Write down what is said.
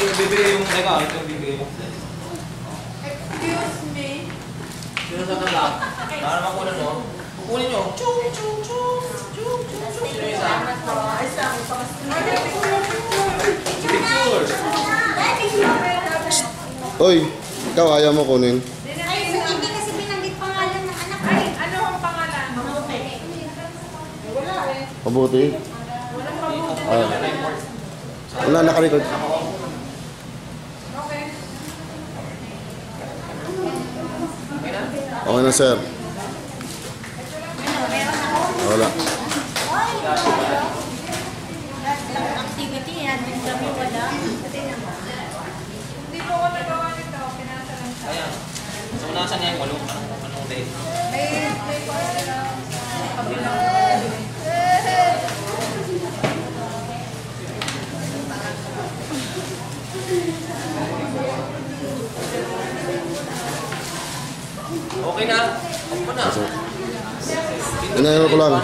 bibigay yung regalo, ito bibigay mo. Excuse me. Sino sa tanda? Para makunan mo. Kukunin nyo. Chum, chum, chum. Chum, chum, chum. Sino yung isa? Picture. Oy, ikaw ayaw mo kunin. Ay, hindi kasi binanggit pangalan ng anak. Ay, ano ang pangalan? Wala eh. Mabuti. Walang mabuti. Wala, nakarecord. Okay. Okay na, sir. Wala. Activity yan. Kami wala. Hindi po ako nagawa nito. Pinasa lang siya. Ayan. So, nasan niya yung walong? Anong date? May pa sila kabilang. Okay na. Opo na. Inayaw ko lang.